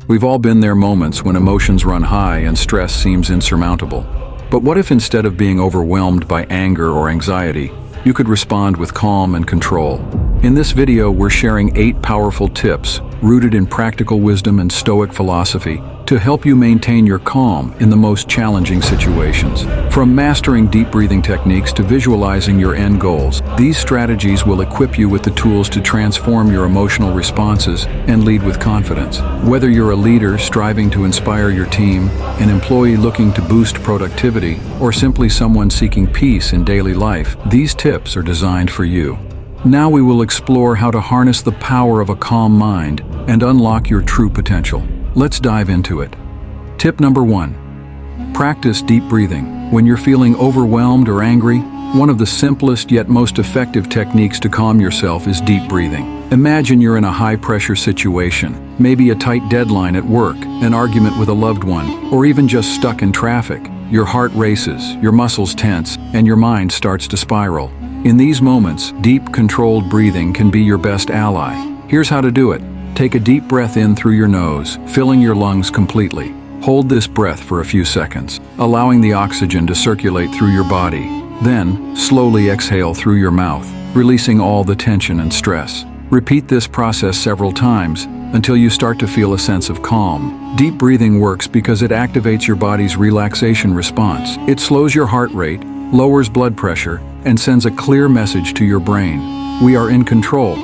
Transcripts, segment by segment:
We've all been there moments when emotions run high and stress seems insurmountable. But what if instead of being overwhelmed by anger or anxiety, you could respond with calm and control? In this video, we're sharing 8 powerful tips rooted in practical wisdom and Stoic philosophy to help you maintain your calm in the most challenging situations. From mastering deep breathing techniques to visualizing your end goals, these strategies will equip you with the tools to transform your emotional responses and lead with confidence. Whether you're a leader striving to inspire your team, an employee looking to boost productivity, or simply someone seeking peace in daily life, these tips are designed for you. Now we will explore how to harness the power of a calm mind and unlock your true potential. Let's dive into it. Tip number 1. Practice deep breathing. When you're feeling overwhelmed or angry, one of the simplest yet most effective techniques to calm yourself is deep breathing. Imagine you're in a high-pressure situation, maybe a tight deadline at work, an argument with a loved one, or even just stuck in traffic. Your heart races, your muscles tense, and your mind starts to spiral. In these moments, deep, controlled breathing can be your best ally. Here's how to do it. Take a deep breath in through your nose, filling your lungs completely. Hold this breath for a few seconds, allowing the oxygen to circulate through your body. Then, slowly exhale through your mouth, releasing all the tension and stress. Repeat this process several times until you start to feel a sense of calm. Deep breathing works because it activates your body's relaxation response. It slows your heart rate, lowers blood pressure, and sends a clear message to your brain. We are in control.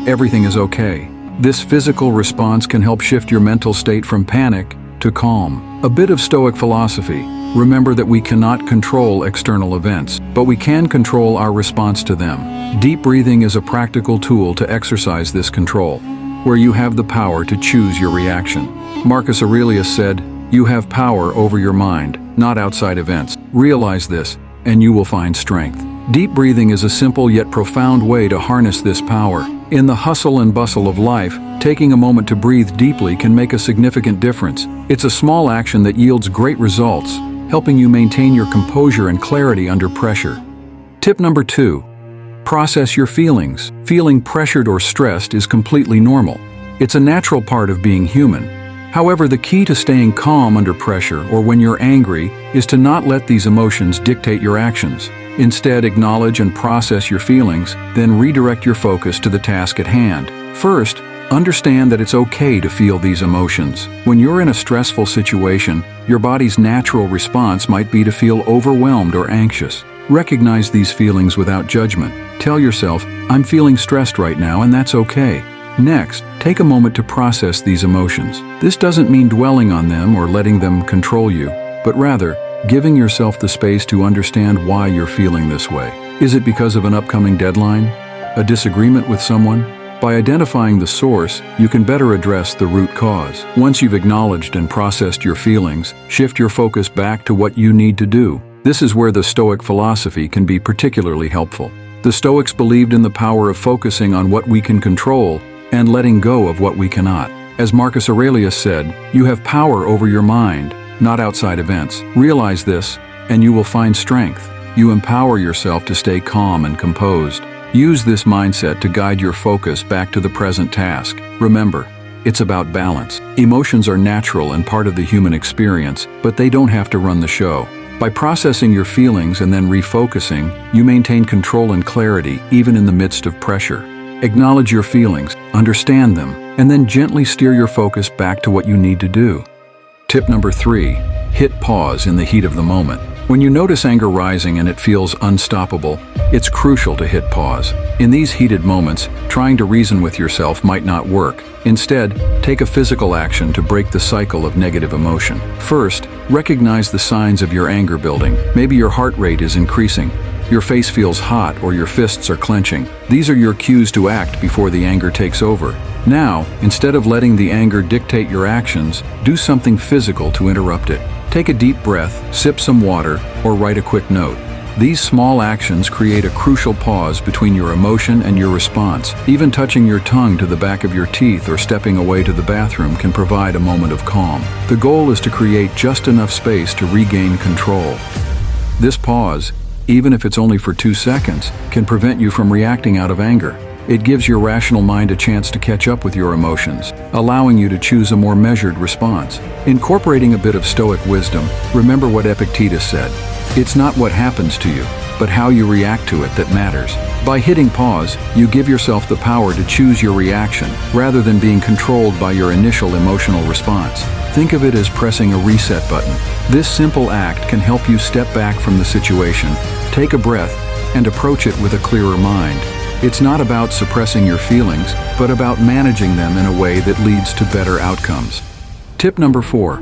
Everything is okay. This physical response can help shift your mental state from panic to calm. A bit of Stoic philosophy. Remember that we cannot control external events, but we can control our response to them. Deep breathing is a practical tool to exercise this control, where you have the power to choose your reaction. Marcus Aurelius said, "You have power over your mind, not outside events. Realize this, and you will find strength." Deep breathing is a simple yet profound way to harness this power. In the hustle and bustle of life, taking a moment to breathe deeply can make a significant difference. It's a small action that yields great results, helping you maintain your composure and clarity under pressure. Tip number 2. Process your feelings. Feeling pressured or stressed is completely normal. It's a natural part of being human. However, the key to staying calm under pressure or when you're angry is to not let these emotions dictate your actions. Instead, acknowledge and process your feelings, then redirect your focus to the task at hand. First, understand that it's okay to feel these emotions. When you're in a stressful situation, your body's natural response might be to feel overwhelmed or anxious. Recognize these feelings without judgment. Tell yourself, "I'm feeling stressed right now, and that's okay." Next, take a moment to process these emotions. This doesn't mean dwelling on them or letting them control you, but rather, giving yourself the space to understand why you're feeling this way. Is it because of an upcoming deadline? A disagreement with someone? By identifying the source, you can better address the root cause. Once you've acknowledged and processed your feelings, shift your focus back to what you need to do. This is where the Stoic philosophy can be particularly helpful. The Stoics believed in the power of focusing on what we can control and letting go of what we cannot. As Marcus Aurelius said, "You have power over your mind, not outside events." Realize this, and you will find strength. You empower yourself to stay calm and composed. Use this mindset to guide your focus back to the present task. Remember, it's about balance. Emotions are natural and part of the human experience, but they don't have to run the show. By processing your feelings and then refocusing, you maintain control and clarity even in the midst of pressure. Acknowledge your feelings, understand them, and then gently steer your focus back to what you need to do. Tip number 3. Hit pause in the heat of the moment. When you notice anger rising and it feels unstoppable, it's crucial to hit pause. In these heated moments, trying to reason with yourself might not work. Instead, take a physical action to break the cycle of negative emotion. First, recognize the signs of your anger building. Maybe your heart rate is increasing, your face feels hot, or your fists are clenching. These are your cues to act before the anger takes over. Now, instead of letting the anger dictate your actions, do something physical to interrupt it. Take a deep breath, sip some water, or write a quick note. These small actions create a crucial pause between your emotion and your response. Even touching your tongue to the back of your teeth or stepping away to the bathroom can provide a moment of calm. The goal is to create just enough space to regain control. This pause, even if it's only for 2 seconds, can prevent you from reacting out of anger. It gives your rational mind a chance to catch up with your emotions, allowing you to choose a more measured response. Incorporating a bit of Stoic wisdom, remember what Epictetus said: "It's not what happens to you, but how you react to it that matters." By hitting pause, you give yourself the power to choose your reaction, rather than being controlled by your initial emotional response. Think of it as pressing a reset button. This simple act can help you step back from the situation, take a breath, and approach it with a clearer mind. It's not about suppressing your feelings, but about managing them in a way that leads to better outcomes. Tip number 4.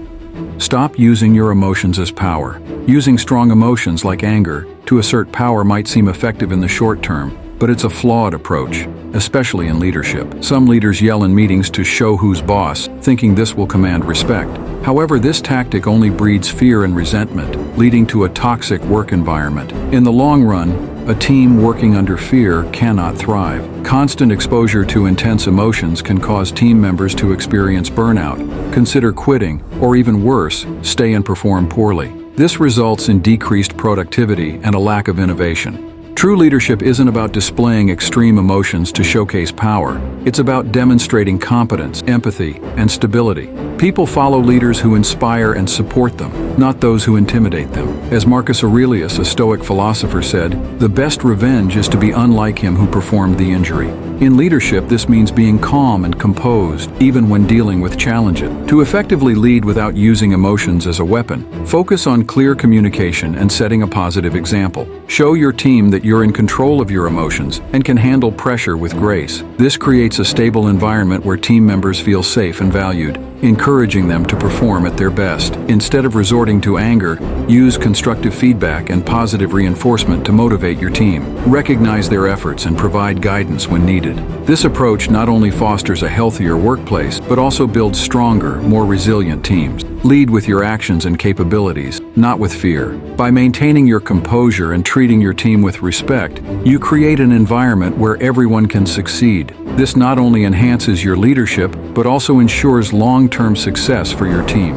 Stop using your emotions as power. Using strong emotions like anger to assert power might seem effective in the short term, but it's a flawed approach, especially in leadership. Some leaders yell in meetings to show who's boss, thinking this will command respect. However, this tactic only breeds fear and resentment, leading to a toxic work environment. In the long run, a team working under fear cannot thrive. Constant exposure to intense emotions can cause team members to experience burnout, consider quitting, or even worse, stay and perform poorly. This results in decreased productivity and a lack of innovation. True leadership isn't about displaying extreme emotions to showcase power. It's about demonstrating competence, empathy, and stability. People follow leaders who inspire and support them, not those who intimidate them. As Marcus Aurelius, a Stoic philosopher, said, "The best revenge is to be unlike him who performed the injury." In leadership, this means being calm and composed, even when dealing with challenges. To effectively lead without using emotions as a weapon, focus on clear communication and setting a positive example. Show your team that you're in control of your emotions and can handle pressure with grace. This creates a stable environment where team members feel safe and valued, encouraging them to perform at their best. Instead of resorting to anger, use constructive feedback and positive reinforcement to motivate your team. Recognize their efforts and provide guidance when needed. This approach not only fosters a healthier workplace, but also builds stronger, more resilient teams. Lead with your actions and capabilities, not with fear. By maintaining your composure and treating your team with respect, you create an environment where everyone can succeed. This not only enhances your leadership, but also ensures long-term success for your team.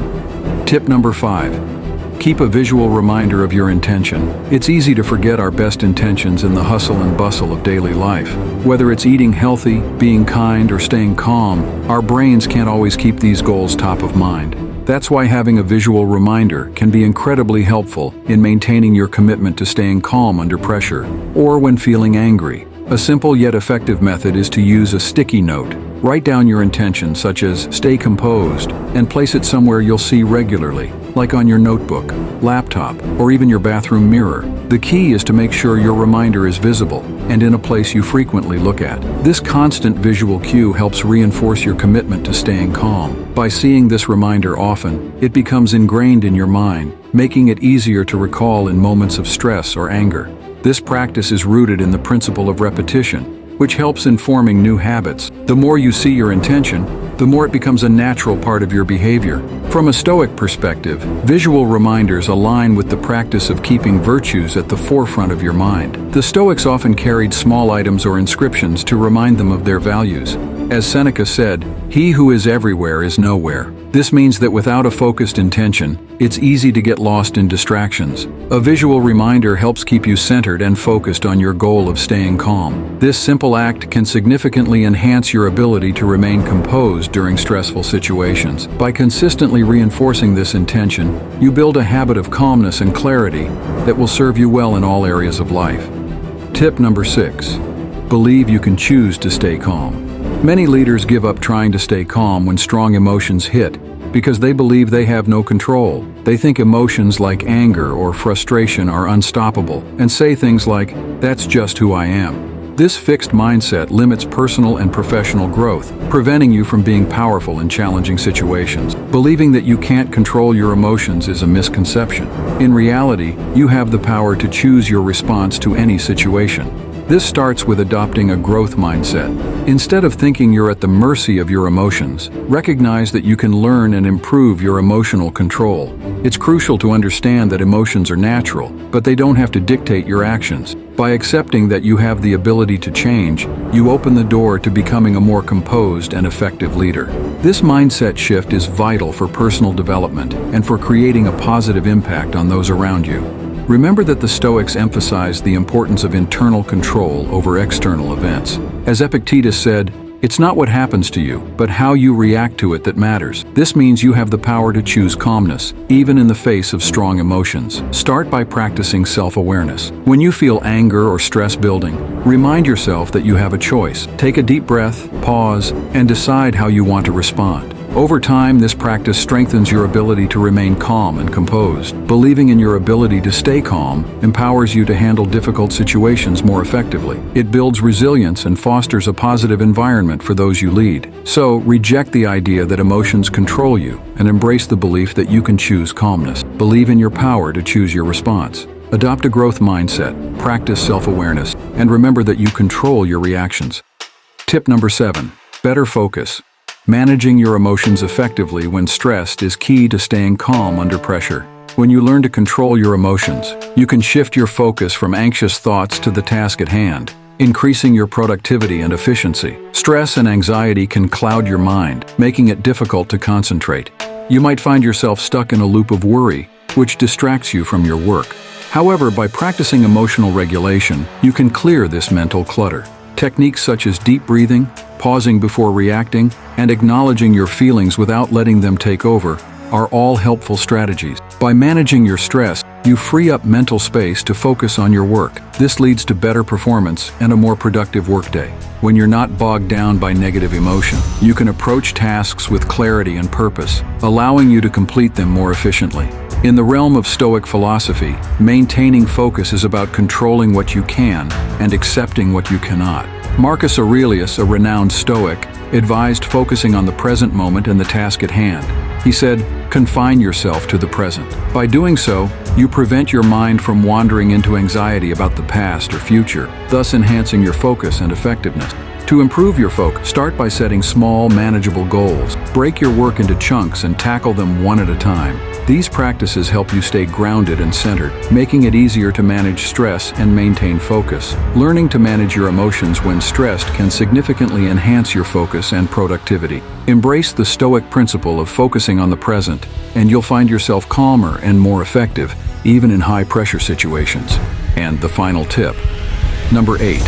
Tip number 5. Keep a visual reminder of your intention. It's easy to forget our best intentions in the hustle and bustle of daily life. Whether it's eating healthy, being kind, or staying calm, our brains can't always keep these goals top of mind. That's why having a visual reminder can be incredibly helpful in maintaining your commitment to staying calm under pressure or when feeling angry. A simple yet effective method is to use a sticky note. Write down your intention, such as "stay composed," and place it somewhere you'll see regularly, like on your notebook, laptop, or even your bathroom mirror. The key is to make sure your reminder is visible and in a place you frequently look at. This constant visual cue helps reinforce your commitment to staying calm. By seeing this reminder often, it becomes ingrained in your mind, making it easier to recall in moments of stress or anger. This practice is rooted in the principle of repetition, which helps in forming new habits. The more you see your intention, the more it becomes a natural part of your behavior. From a Stoic perspective, visual reminders align with the practice of keeping virtues at the forefront of your mind. The Stoics often carried small items or inscriptions to remind them of their values. As Seneca said, "He who is everywhere is nowhere." This means that without a focused intention, it's easy to get lost in distractions. A visual reminder helps keep you centered and focused on your goal of staying calm. This simple act can significantly enhance your ability to remain composed during stressful situations. By consistently reinforcing this intention, you build a habit of calmness and clarity that will serve you well in all areas of life. Tip number 6. Believe you can choose to stay calm. Many leaders give up trying to stay calm when strong emotions hit because they believe they have no control. They think emotions like anger or frustration are unstoppable and say things like, "That's just who I am." This fixed mindset limits personal and professional growth, preventing you from being powerful in challenging situations. Believing that you can't control your emotions is a misconception. In reality, you have the power to choose your response to any situation. This starts with adopting a growth mindset. Instead of thinking you're at the mercy of your emotions, recognize that you can learn and improve your emotional control. It's crucial to understand that emotions are natural, but they don't have to dictate your actions. By accepting that you have the ability to change, you open the door to becoming a more composed and effective leader. This mindset shift is vital for personal development and for creating a positive impact on those around you. Remember that the Stoics emphasized the importance of internal control over external events. As Epictetus said, "It's not what happens to you, but how you react to it that matters." This means you have the power to choose calmness, even in the face of strong emotions. Start by practicing self-awareness. When you feel anger or stress building, remind yourself that you have a choice. Take a deep breath, pause, and decide how you want to respond. Over time, this practice strengthens your ability to remain calm and composed. Believing in your ability to stay calm empowers you to handle difficult situations more effectively. It builds resilience and fosters a positive environment for those you lead. So, reject the idea that emotions control you and embrace the belief that you can choose calmness. Believe in your power to choose your response. Adopt a growth mindset, practice self-awareness, and remember that you control your reactions. Tip number 7. Better focus. Managing your emotions effectively when stressed is key to staying calm under pressure. When you learn to control your emotions, you can shift your focus from anxious thoughts to the task at hand, increasing your productivity and efficiency. Stress and anxiety can cloud your mind, making it difficult to concentrate. You might find yourself stuck in a loop of worry, which distracts you from your work. However, by practicing emotional regulation, you can clear this mental clutter. Techniques such as deep breathing, pausing before reacting, and acknowledging your feelings without letting them take over are all helpful strategies. By managing your stress, you free up mental space to focus on your work. This leads to better performance and a more productive workday. When you're not bogged down by negative emotion, you can approach tasks with clarity and purpose, allowing you to complete them more efficiently. In the realm of Stoic philosophy, maintaining focus is about controlling what you can and accepting what you cannot. Marcus Aurelius, a renowned Stoic, advised focusing on the present moment and the task at hand. He said, "Confine yourself to the present." By doing so, you prevent your mind from wandering into anxiety about the past or future, thus enhancing your focus and effectiveness. To improve your focus, start by setting small, manageable goals. Break your work into chunks and tackle them one at a time. These practices help you stay grounded and centered, making it easier to manage stress and maintain focus. Learning to manage your emotions when stressed can significantly enhance your focus and productivity. Embrace the Stoic principle of focusing on the present, and you'll find yourself calmer and more effective, even in high-pressure situations. And the final tip. Number 8.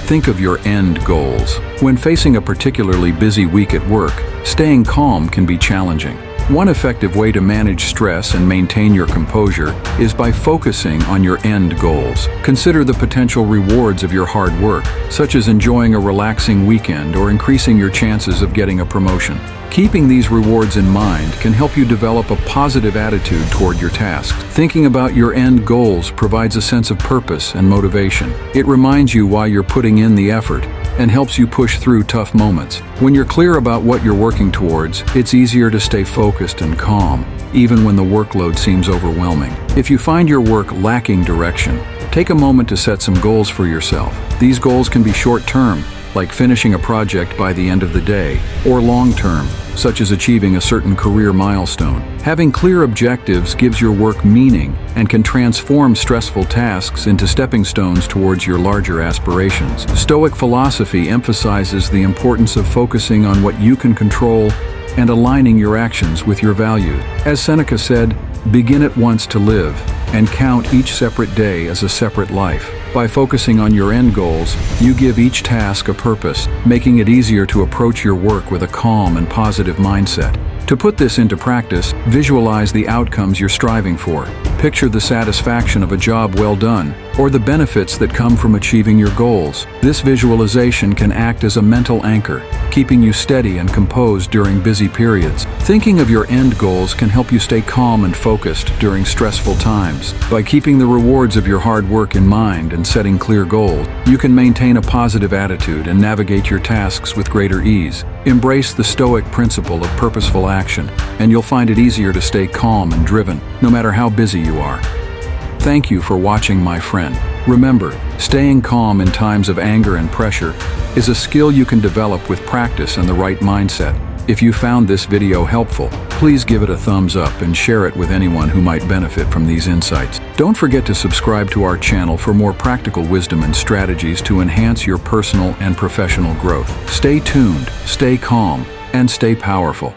Think of your end goals. When facing a particularly busy week at work, staying calm can be challenging. One effective way to manage stress and maintain your composure is by focusing on your end goals. Consider the potential rewards of your hard work, such as enjoying a relaxing weekend or increasing your chances of getting a promotion. Keeping these rewards in mind can help you develop a positive attitude toward your tasks. Thinking about your end goals provides a sense of purpose and motivation. It reminds you why you're putting in the effort and helps you push through tough moments. When you're clear about what you're working towards, it's easier to stay focused and calm, even when the workload seems overwhelming. If you find your work lacking direction, take a moment to set some goals for yourself. These goals can be short-term, like finishing a project by the end of the day, or long-term, such as achieving a certain career milestone. Having clear objectives gives your work meaning and can transform stressful tasks into stepping stones towards your larger aspirations. Stoic philosophy emphasizes the importance of focusing on what you can control and aligning your actions with your values. As Seneca said, "Begin at once to live, and count each separate day as a separate life." By focusing on your end goals, you give each task a purpose, making it easier to approach your work with a calm and positive mindset. To put this into practice, visualize the outcomes you're striving for. Picture the satisfaction of a job well done, or the benefits that come from achieving your goals. This visualization can act as a mental anchor, keeping you steady and composed during busy periods. Thinking of your end goals can help you stay calm and focused during stressful times. By keeping the rewards of your hard work in mind and setting clear goals, you can maintain a positive attitude and navigate your tasks with greater ease. Embrace the Stoic principle of purposeful action, and you'll find it easier to stay calm and driven, no matter how busy you are. Thank you for watching, my friend. Remember, staying calm in times of anger and pressure is a skill you can develop with practice and the right mindset. If you found this video helpful, please give it a thumbs up and share it with anyone who might benefit from these insights. Don't forget to subscribe to our channel for more practical wisdom and strategies to enhance your personal and professional growth. Stay tuned, stay calm, and stay powerful.